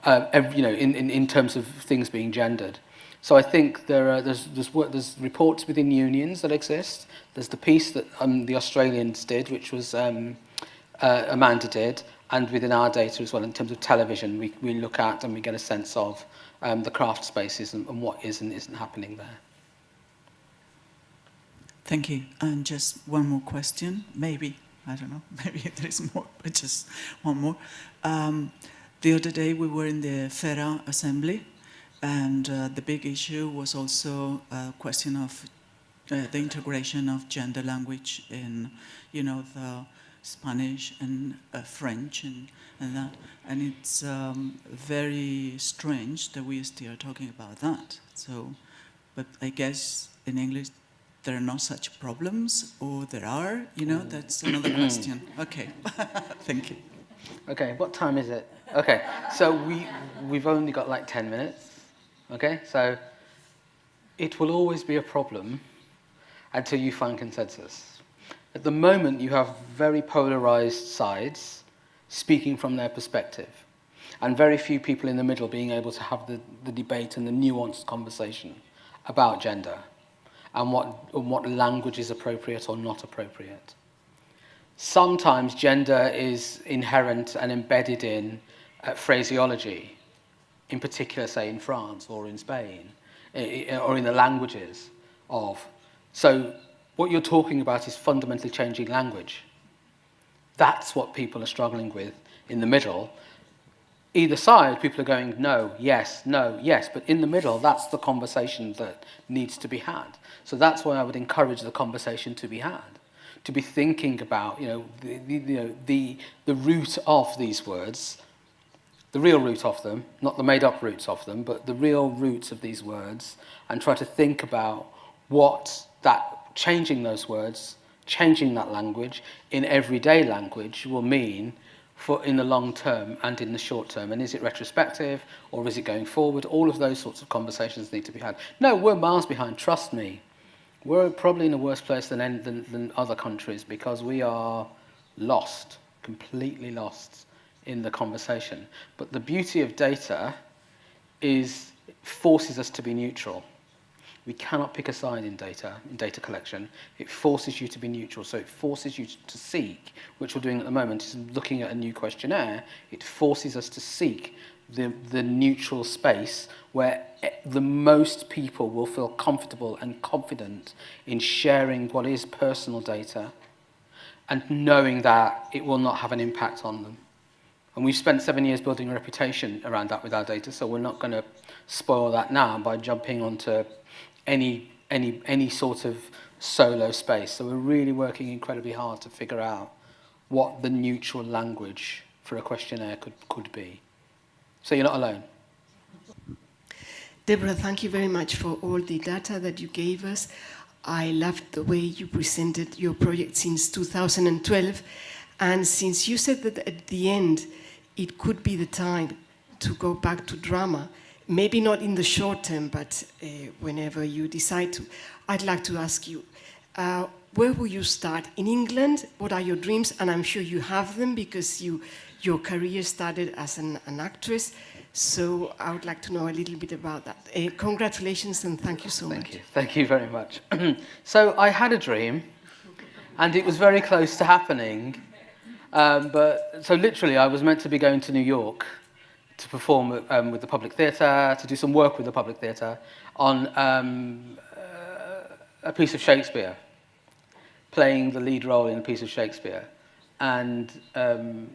in terms of things being gendered. So I think there's reports within unions that exist. There's the piece that the Australians did, which was Amanda did, and within our data as well, in terms of television, we look at and we get a sense of the craft spaces and what is and isn't happening there. Thank you. And just one more question, maybe, I don't know, maybe there is more, but just one more. The other day we were in the FERA assembly, and the big issue was also a question of the integration of gender language in, the Spanish and French and that. And it's very strange that we still are talking about that. So, but I guess in English there are no such problems, or there are, that's another question. Okay, thank you. Okay, what time is it? Okay, so we've only got like 10 minutes. Okay, so it will always be a problem until you find consensus. At the moment, you have very polarized sides speaking from their perspective, and very few people in the middle being able to have the debate and the nuanced conversation about gender and what language is appropriate or not appropriate. Sometimes gender is inherent and embedded in phraseology, in particular, say, in France or in Spain, or in the languages of So what you're talking about is fundamentally changing language. That's what people are struggling with in the middle. Either side, people are going, no, yes, but in the middle, that's the conversation that needs to be had. So that's why I would encourage the conversation to be had, to be thinking about, the root of these words, the real root of them, not the made-up roots of them, but the real roots of these words, and try to think about what that changing those words, changing that language in everyday language will mean for in the long term and in the short term. And is it retrospective or is it going forward? All of those sorts of conversations need to be had. No, we're miles behind, trust me. We're probably in a worse place than other countries because we are lost, completely lost in the conversation. But the beauty of data is it forces us to be neutral. We cannot pick a side in data collection. It forces you to be neutral, so it forces you to seek, which we're doing at the moment, is looking at a new questionnaire. It forces us to seek the neutral space where the most people will feel comfortable and confident in sharing what is personal data and knowing that it will not have an impact on them. And we've spent 7 years building a reputation around that with our data, so we're not going to spoil that now by jumping onto any sort of solo space. So we're really working incredibly hard to figure out what the neutral language for a questionnaire could be. So you're not alone. Deborah, thank you very much for all the data that you gave us. I loved the way you presented your project since 2012. And since you said that at the end, it could be the time to go back to drama, maybe not in the short term, but whenever you decide to, I'd like to ask you, where will you start? In England? What are your dreams? And I'm sure you have them because your career started as an actress. So I would like to know a little bit about that. Congratulations and thank you so much. Thank you very much. So I had a dream and it was very close to happening. So literally I was meant to be going to New York to perform with the Public Theatre, to do some work with the Public Theatre on a piece of Shakespeare, playing the lead role in a piece of Shakespeare. And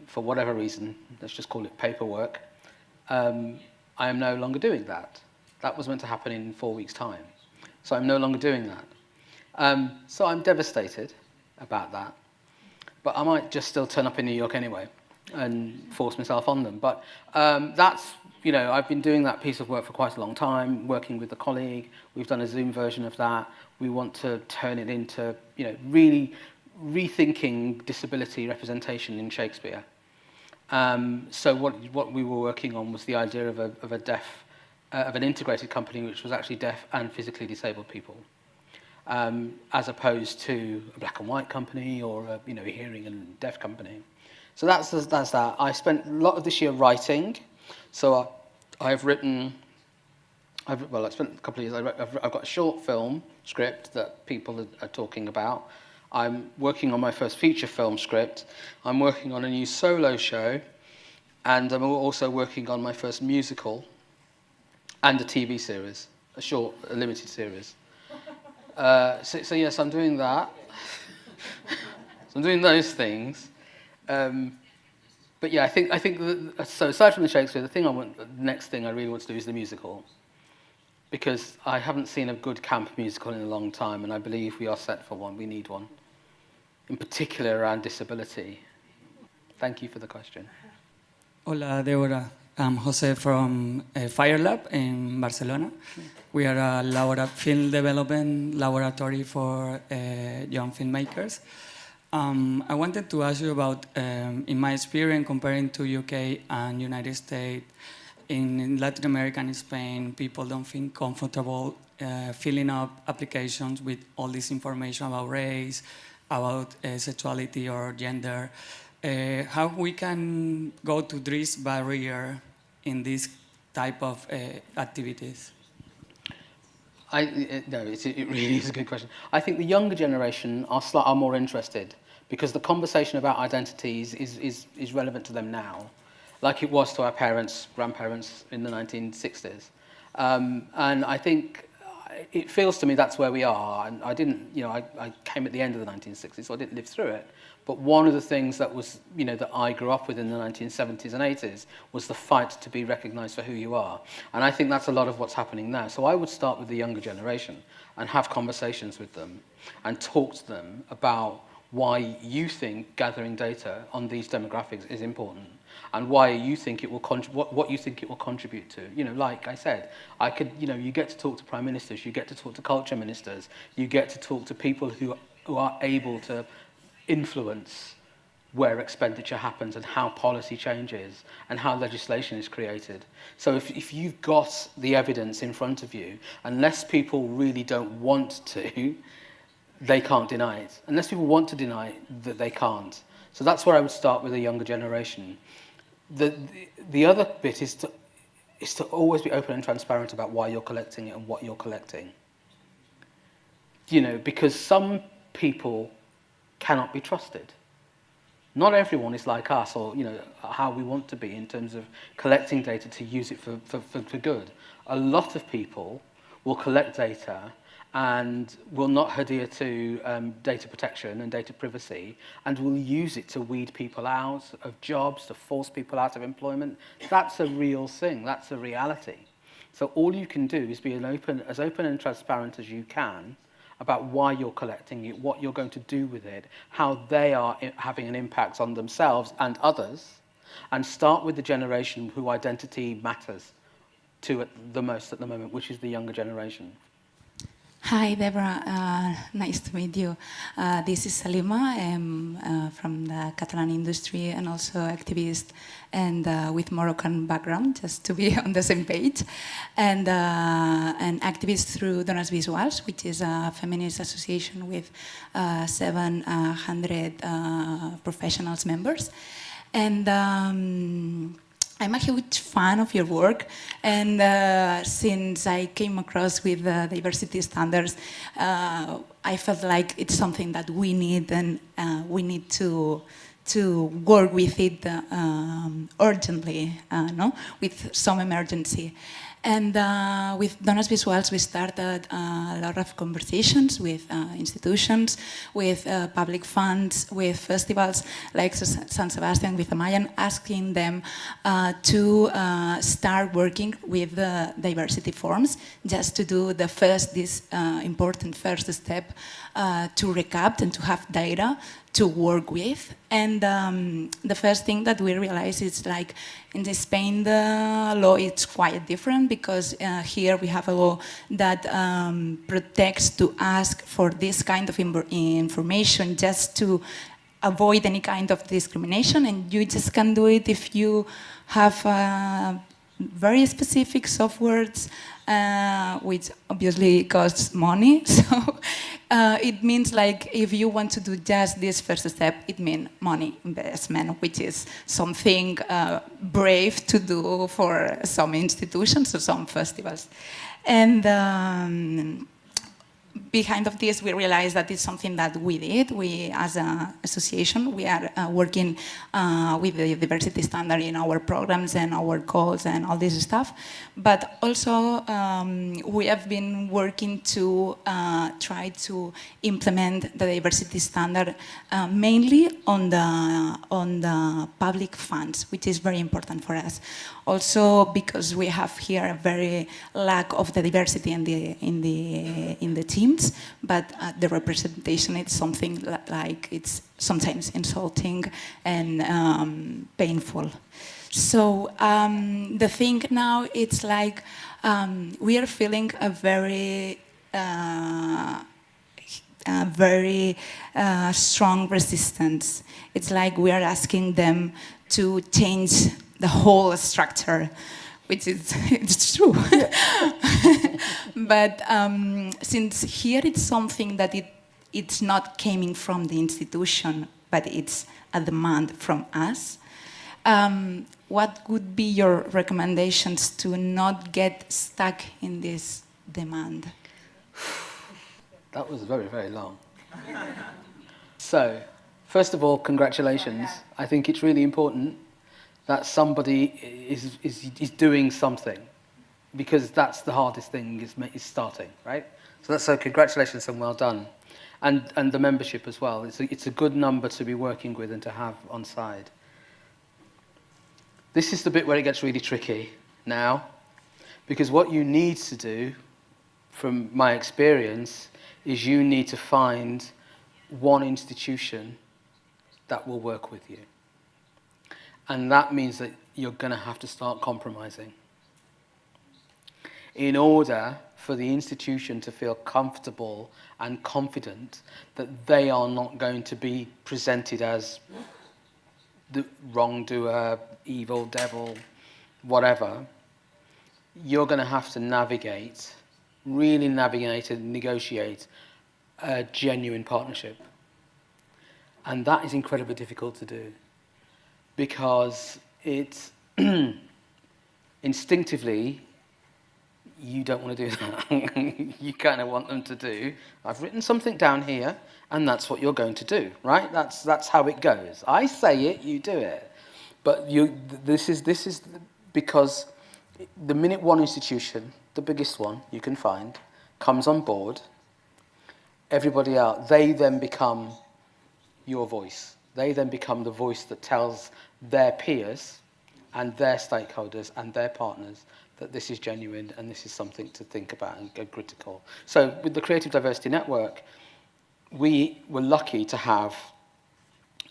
for whatever reason, let's just call it paperwork, I am no longer doing that. That was meant to happen in 4 weeks' time. So I'm no longer doing that. So I'm devastated about that. But I might just still turn up in New York anyway and force myself on them. But that's, I've been doing that piece of work for quite a long time, working with a colleague. We've done a Zoom version of that. We want to turn it into, really rethinking disability representation in Shakespeare. So what we were working on was the idea of an integrated company which was actually deaf and physically disabled people, as opposed to a black and white company or a hearing and deaf company. So that's that. I spent a lot of this year writing. So I've spent a couple of years. I've got a short film script that people are talking about. I'm working on my first feature film script. I'm working on a new solo show, and I'm also working on my first musical and a TV series, a limited series. So yes, I'm doing that. So I'm doing those things. But yeah, I think so aside from the Shakespeare, the next thing I really want to do is the musical, because I haven't seen a good camp musical in a long time, and I believe we are set for one. We need one, in particular around disability. Thank you for the question. Hola, Deborah. I'm Jose from Fire Lab in Barcelona. We are a film development laboratory for young filmmakers. I wanted to ask you about, in my experience comparing to UK and United States, in Latin America and Spain, people don't feel comfortable filling up applications with all this information about race, about sexuality or gender. How we can go to this barrier in this type of activities? It really is a good question. I think the younger generation are more interested because the conversation about identities is relevant to them now, like it was to our parents, grandparents in the 1960s. And I think it feels to me that's where we are. And I didn't, I came at the end of the 1960s, so I didn't live through it. But one of the things that was, that I grew up with in the 1970s and 80s was the fight to be recognised for who you are. And I think that's a lot of what's happening now. So I would start with the younger generation and have conversations with them and talk to them about why you think gathering data on these demographics is important and why you think it will what you think it will contribute to. Like I said, I could, you get to talk to prime ministers, you get to talk to culture ministers, you get to talk to people who are able to influence where expenditure happens and how policy changes and how legislation is created. So if you've got the evidence in front of you, unless people really don't want to, they can't deny it. Unless people want to deny it, that they can't. So that's where I would start with the younger generation. The other bit is to always be open and transparent about why you're collecting it and what you're collecting. Because some people cannot be trusted. Not everyone is like us or how we want to be in terms of collecting data to use it for good. A lot of people will collect data and will not adhere to data protection and data privacy and will use it to weed people out of jobs, to force people out of employment. That's a real thing, that's a reality. So all you can do is be as open and transparent as you can about why you're collecting it, what you're going to do with it, how they are having an impact on themselves and others, and start with the generation who identity matters to the most at the moment, which is the younger generation. Hi, Deborah. Nice to meet you. This is Salima. I'm from the Catalan industry and also activist and with Moroccan background, just to be on the same page. And an activist through Dones Visuals, which is a feminist association with 700 professionals members. And I'm a huge fan of your work, and since I came across with diversity standards, I felt like it's something that we need, and we need to work with it urgently, with some emergency. And with Donos Visuals, we started a lot of conversations with institutions, with public funds, with festivals like San Sebastián with Amayan, asking them to start working with the diversity forms, just to do this important first step to recap and to have data to work with. And the first thing that we realized is like in Spain the law is quite different, because here we have a law that protects to ask for this kind of information just to avoid any kind of discrimination, and you just can do it if you have very specific softwares, which obviously costs money. So it means like if you want to do just this first step, it means money investment, which is something brave to do for some institutions or some festivals. And behind of this, we realized that it's something that we did. We, as an association, we are working with the diversity standard in our programs and our goals and all this stuff. But also, we have been working to try to implement the diversity standard mainly on the public funds, which is very important for us. Also, because we have here a very lack of the diversity in the teams, but the representation is something like it's sometimes insulting and painful. So the thing now, it's like we are feeling a very strong resistance. It's like we are asking them to change the whole structure, which is it's true. But since here it's something that it's not coming from the institution, but it's a demand from us, what would be your recommendations to not get stuck in this demand? That was very, very long. So, first of all, congratulations. I think it's really important that somebody is doing something. because that's the hardest thing is starting, right? So congratulations and well done. And the membership as well. It's a good number to be working with and to have on side. This is the bit where it gets really tricky now, because what you need to do, from my experience, is you need to find one institution that will work with you. And that means that you're going to have to start compromising in order for the institution to feel comfortable and confident that they are not going to be presented as the wrongdoer, evil, devil, whatever. You're going to have to navigate, really navigate and negotiate a genuine partnership. And that is incredibly difficult to do, because it's instinctively, you don't want to do that. You kind of want them to do, I've written something down here, and that's what you're going to do, right? That's how it goes. I say it, you do it. But this is because the minute one institution, the biggest one you can find, comes on board, everybody else, they then become your voice. They then become the voice that tells their peers and their stakeholders and their partners that this is genuine and this is something to think about and go critical. So with the Creative Diversity Network, we were lucky to have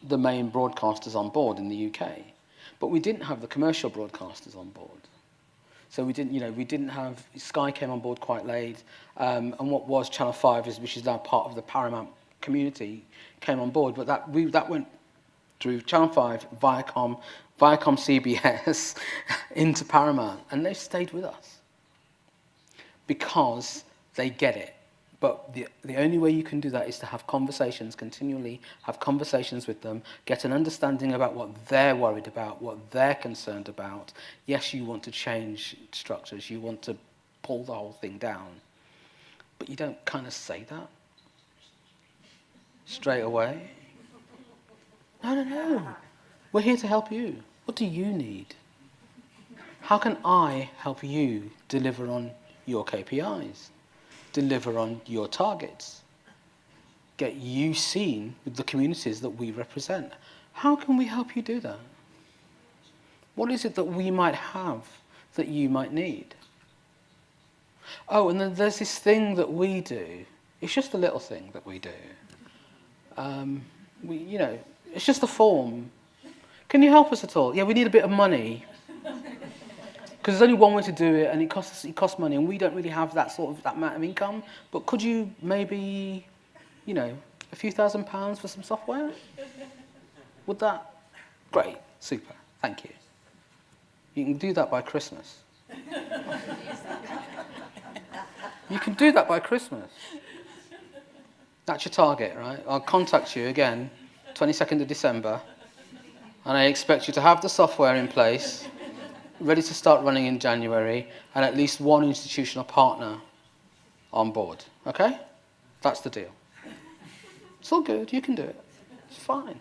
the main broadcasters on board in the UK, but we didn't have the commercial broadcasters on board. So we didn't have, Sky came on board quite late, and what was Channel 5, which is now part of the Paramount community, came on board, but that went through Channel 5, Viacom CBS, into Paramount, and they've stayed with us because they get it. But the only way you can do that is to have conversations, continually have conversations with them, get an understanding about what they're worried about, what they're concerned about. Yes, you want to change structures, you want to pull the whole thing down, but you don't kind of say that straight away. No. We're here to help you. What do you need? How can I help you deliver on your KPIs? Deliver on your targets? Get you seen with the communities that we represent? How can we help you do that? What is it that we might have that you might need? Oh, and then there's this thing that we do. It's just a little thing that we do. It's just a form. Can you help us at all? Yeah, we need a bit of money. Because there's only one way to do it, and it costs money, and we don't really have that amount of income. But could you maybe, a few £1,000s for some software? Would that? Great, super, thank you. You can do that by Christmas. You can do that by Christmas. That's your target, right? I'll contact you again, 22nd of December, and I expect you to have the software in place, ready to start running in January, and at least one institutional partner on board, okay? That's the deal. It's all good, you can do it. It's fine.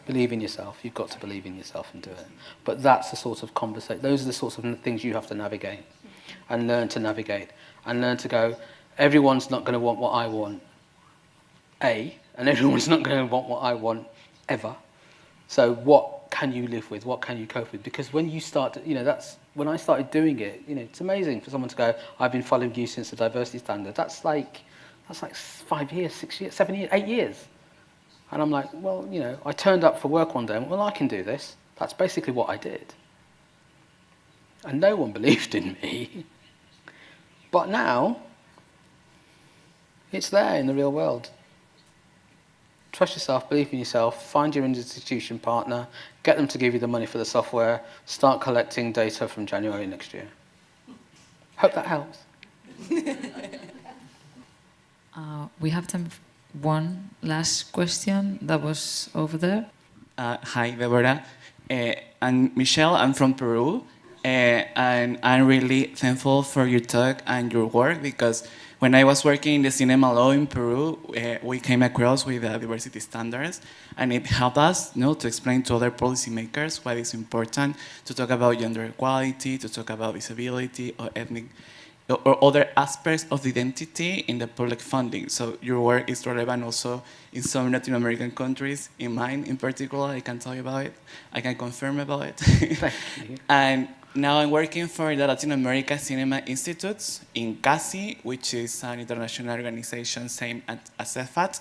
Believe in yourself. You've got to believe in yourself and do it. But that's the sort of conversation, those are the sorts of things you have to navigate and learn to navigate and learn to go, everyone's not going to want what I want, and everyone's not going to want what I want, ever. So what can you live with? What can you cope with? Because when you start, that's when I started doing it. It's amazing for someone to go, I've been following you since the diversity standard. That's like 5 years, 6 years, 7 years, 8 years. And I'm like, well, I turned up for work one day and, well, I can do this. That's basically what I did. And no one believed in me. But now, it's there in the real world. Trust yourself, believe in yourself, find your institution partner, get them to give you the money for the software, start collecting data from January next year. Hope that helps. We have time for one last question that was over there. Hi, Deborah. I'm Michelle. I'm from Peru. And I'm really thankful for your talk and your work, because when I was working in the cinema law in Peru, we came across with diversity standards, and it helped us to explain to other policymakers why it's important to talk about gender equality, to talk about visibility or ethnic or other aspects of the identity in the public funding. So your work is relevant also in some Latin American countries, in mine in particular. I can tell you about it. I can confirm about it. Thank you. And now I'm working for the Latin America Cinema Institutes in CASI, which is an international organization, same as CEFAT.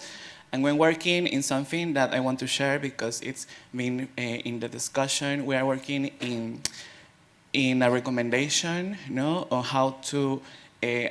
And we're working in something that I want to share because it's been in the discussion. We are working in a recommendation, on how to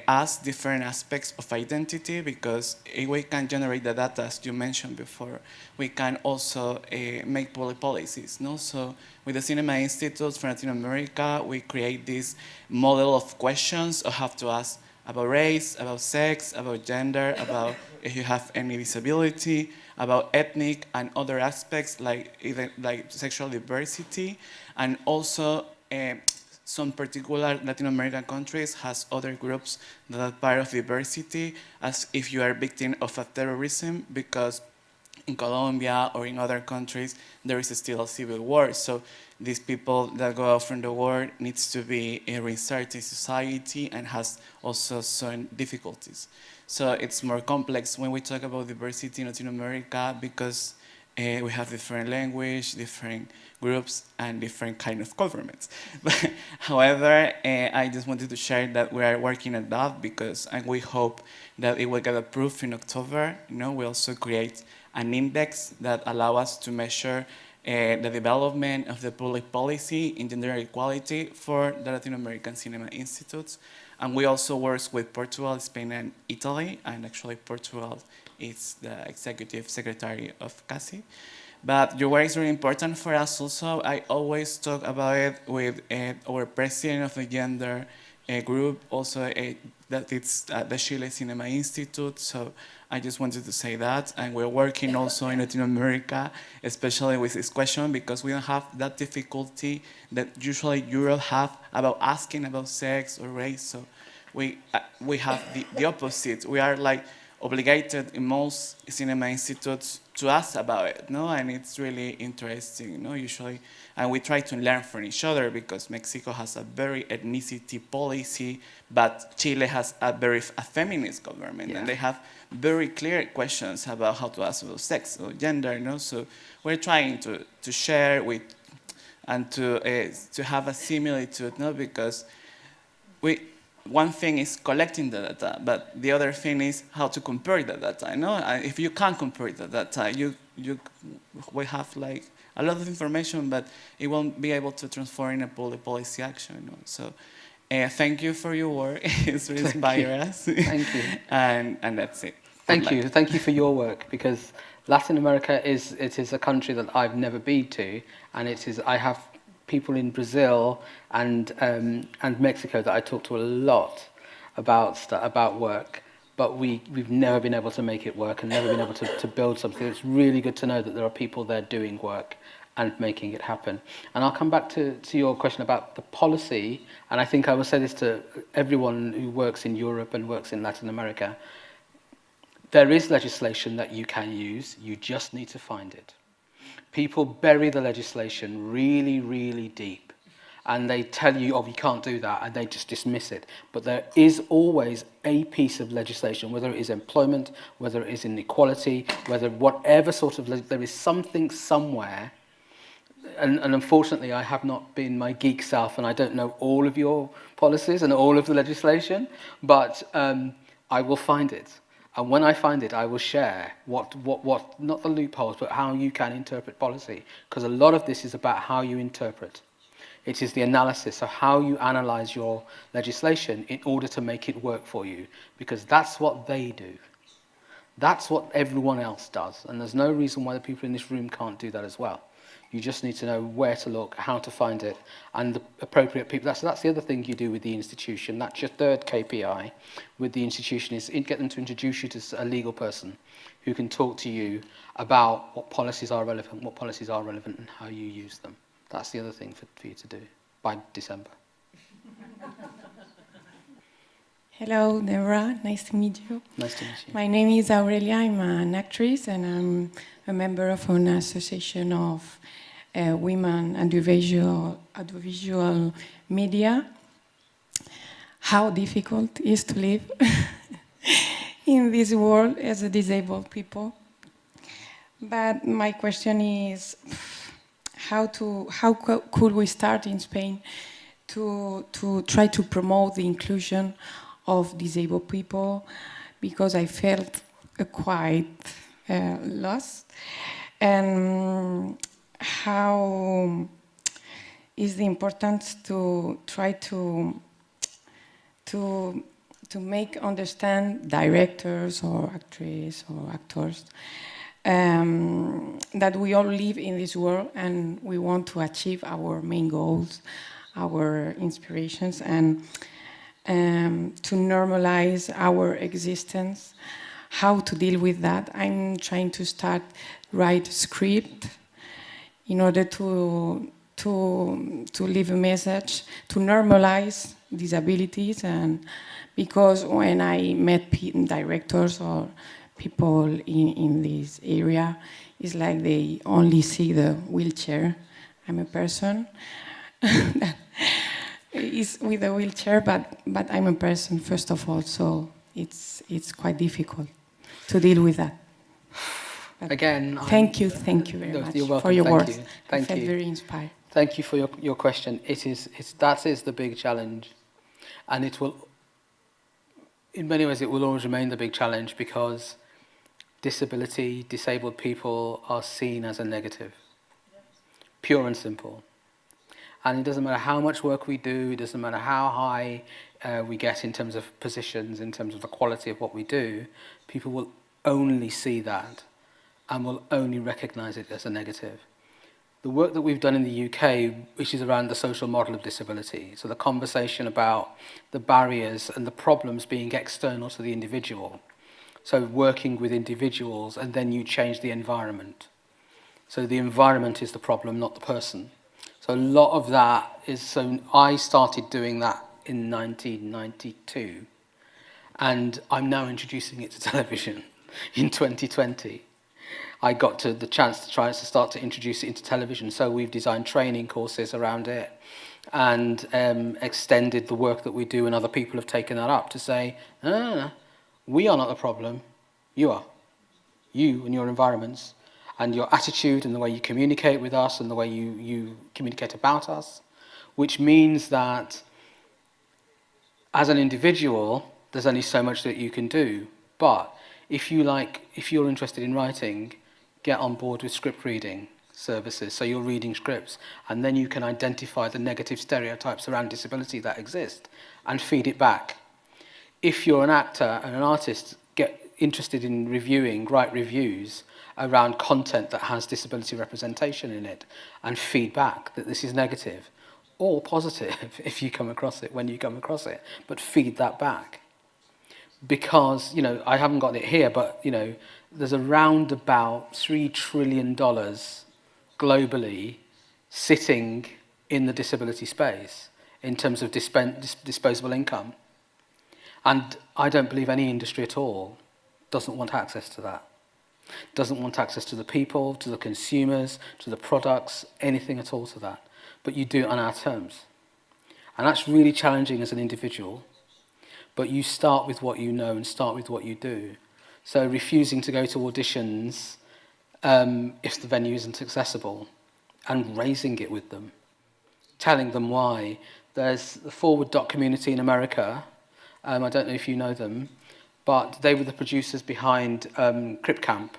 ask different aspects of identity, because if we can generate the data, as you mentioned before, we can also make policies. So with the Cinema Institutes for Latin America, we create this model of questions of how to ask about race, about sex, about gender, about if you have any disability, about ethnic and other aspects like sexual diversity, and also some particular Latin American countries has other groups that are part of diversity, as if you are a victim of a terrorism, because in Colombia or in other countries there is still a civil war. So these people that go out from the war needs to be reinserted in society and has also some difficulties. So it's more complex when we talk about diversity in Latin America, because we have different language, different groups, and different kind of governments. But, however, I just wanted to share that we are working at that and we hope that it will get approved in October. We also create an index that allows us to measure the development of the public policy in gender equality for the Latin American Cinema Institutes. And we also work with Portugal, Spain, and Italy, and actually Portugal is the executive secretary of CASI. But your work is really important for us also. I always talk about it with our president of the gender group, also that it's the Chile Cinema Institute. So I just wanted to say that. And we're working also in Latin America, especially with this question, because we don't have that difficulty that usually Europe have about asking about sex or race. So we have the opposite. We are like obligated in most cinema institutes to ask about it, and it's really interesting, usually. And we try to learn from each other, because Mexico has a very ethnicity policy, but Chile has a feminist government, and they have very clear questions about how to ask about sex or gender, So we're trying to share with and to have a similitude, because one thing is collecting the data, but the other thing is how to compare the data. If you can't compare the data, we have like a lot of information, but it won't be able to transform in a policy action. So, thank you for your work. It's really inspired us. Thank you. And that's it. Thank you. Thank you for your work, because Latin America is a country that I've never been to, and I have people in Brazil and Mexico that I talk to a lot about work, but we've never been able to make it work and never been able to build something. It's really good to know that there are people there doing work and making it happen. And I'll come back to your question about the policy, and I think I will say this to everyone who works in Europe and works in Latin America. There is legislation that you can use, you just need to find it. People bury the legislation really, really deep, and they tell you, oh, you can't do that, and they just dismiss it. But there is always a piece of legislation, whether it is employment, whether it is inequality, whether whatever sort of, there is something somewhere. And unfortunately, I have not been my geek self, and I don't know all of your policies and all of the legislation, but I will find it. And when I find it, I will share what not the loopholes, but how you can interpret policy. Because a lot of this is about how you interpret. It is the analysis of how you analyze your legislation in order to make it work for you. Because that's what they do. That's what everyone else does. And there's no reason why the people in this room can't do that as well. You just need to know where to look, how to find it, and the appropriate people. That's the other thing you do with the institution. That's your third KPI with the institution, is get them to introduce you to a legal person who can talk to you about what policies are relevant, and how you use them. That's the other thing for you to do by December. Hello, Deborah. Nice to meet you. Nice to meet you. My name is Aurelia. I'm an actress, and I'm a member of an association of women audiovisual media. How difficult it is to live in this world as a disabled people. But my question is, how could we start in Spain to try to promote the inclusion of disabled people, because I felt quite lost. And how is the importance to try to make understand directors or actors or actors that we all live in this world and we want to achieve our main goals, our inspirations, and to normalize our existence, how to deal with that. I'm trying to write a script in order to leave a message, to normalize disabilities, and because when I met directors or people in this area, it's like they only see the wheelchair. I'm a person is with a wheelchair, but I'm a person first of all, so it's quite difficult to deal with that. But again, thank you very much you're welcome. for your Thank words. you. I felt very inspired. Thank you for your question. That is the big challenge, and it will, in many ways, it will always remain the big challenge, because disabled people are seen as a negative, pure and simple. And it doesn't matter how much work we do, it doesn't matter how high we get in terms of positions, in terms of the quality of what we do, people will only see that and will only recognise it as a negative. The work that we've done in the UK, which is around the social model of disability, so the conversation about the barriers and the problems being external to the individual, so working with individuals, and then you change the environment. So the environment is the problem, not the person. So a lot of that is, so I started doing that in 1992, and I'm now introducing it to television in 2020. I got the chance to start to introduce it into television, so we've designed training courses around it and extended the work that we do, and other people have taken that up to say, no, we are not the problem, you are. You and your environments, and your attitude and the way you communicate with us and the way you communicate about us, which means that as an individual, there's only so much that you can do. But if you're interested in writing, get on board with script reading services, so you're reading scripts, and then you can identify the negative stereotypes around disability that exist and feed it back. If you're an actor and an artist, get interested in write reviews around content that has disability representation in it and feedback that this is negative or positive if you come across it, when you come across it, but feed that back. Because, I haven't got it here, but, there's around about $3 trillion globally sitting in the disability space in terms of disposable income. And I don't believe any industry at all doesn't want access to that. Doesn't want access to the people, to the consumers, to the products, anything at all to that. But you do it on our terms. And that's really challenging as an individual. But you start with what you know and start with what you do. So refusing to go to auditions if the venue isn't accessible, and raising it with them, telling them why. There's the Forward Doc community in America. I don't know if you know them, but they were the producers behind Crip Camp.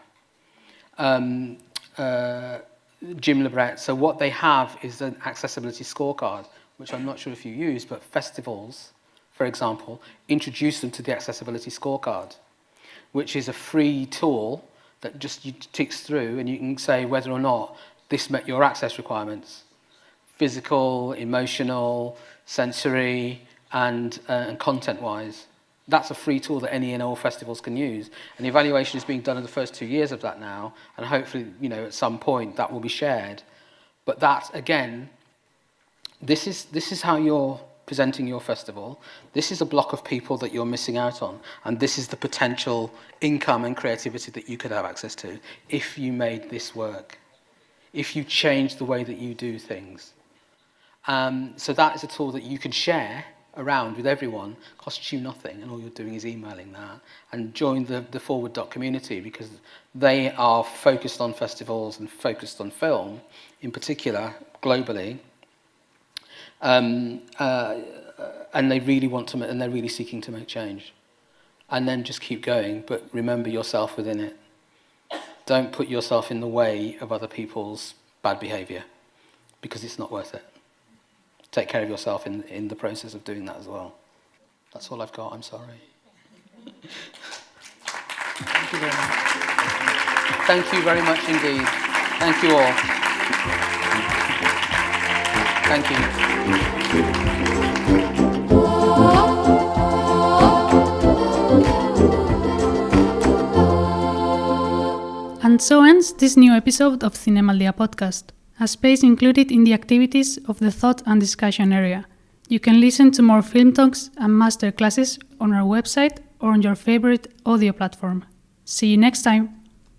Jim Lebret. So what they have is an accessibility scorecard, which I'm not sure if you use, but festivals, for example, introduce them to the accessibility scorecard, which is a free tool that just ticks through, and you can say whether or not this met your access requirements: physical, emotional, sensory, and content-wise. That's a free tool that any and all festivals can use. And the evaluation is being done in the first 2 years of that now, and hopefully, at some point that will be shared. But that, again, this is how you're presenting your festival, this is a block of people that you're missing out on, and this is the potential income and creativity that you could have access to if you made this work, if you changed the way that you do things. So that is a tool that you can share around with everyone, costs you nothing, and all you're doing is emailing that, and join the Forward Doc community, because they are focused on festivals and focused on film in particular globally, and they really want to, and they're really seeking to make change. And then just keep going, but remember yourself within it. Don't put yourself in the way of other people's bad behaviour, because it's not worth it. Take care of yourself in the process of doing that as well. That's all I've got, I'm sorry. Thank you very much. Thank you very much indeed. Thank you all. Thank you. And so ends this new episode of Zinemaldia podcast, a space included in the activities of the Thought and Discussion area. You can listen to more film talks and master classes on our website or on your favorite audio platform. See you next time!